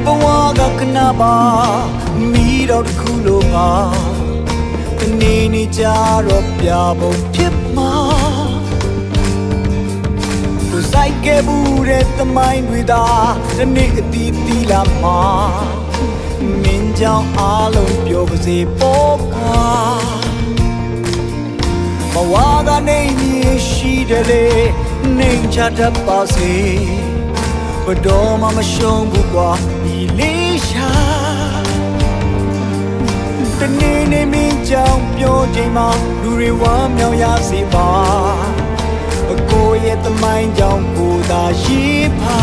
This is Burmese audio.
ဘဝကခဏပါမိတော့တစ်ခုလိုပါတနေ့နေ့ကြတော့ပြပုံဖြစ်မှာသူစိုက်ခဲ့ဘူးတဲ့သမိုင်းတွေသာတနေ့အတီးတီးလာမှာမင်းကြောင့်အားလုံးပြောပါစေပေါ့ကွာဘဝကနေရှိတယ်လေနေချတတ်ပါစေဘတော်မှမရှုံးဘူးကွာဒီလေးရှာတနေ့နေ့မင်းကြောင့်ပြောချိန်မှာလူတွေဝမ်းမြောက်ရစေပါအကိုရဲ့သမိုင်းကြောင့်ကိုသာရှိပါ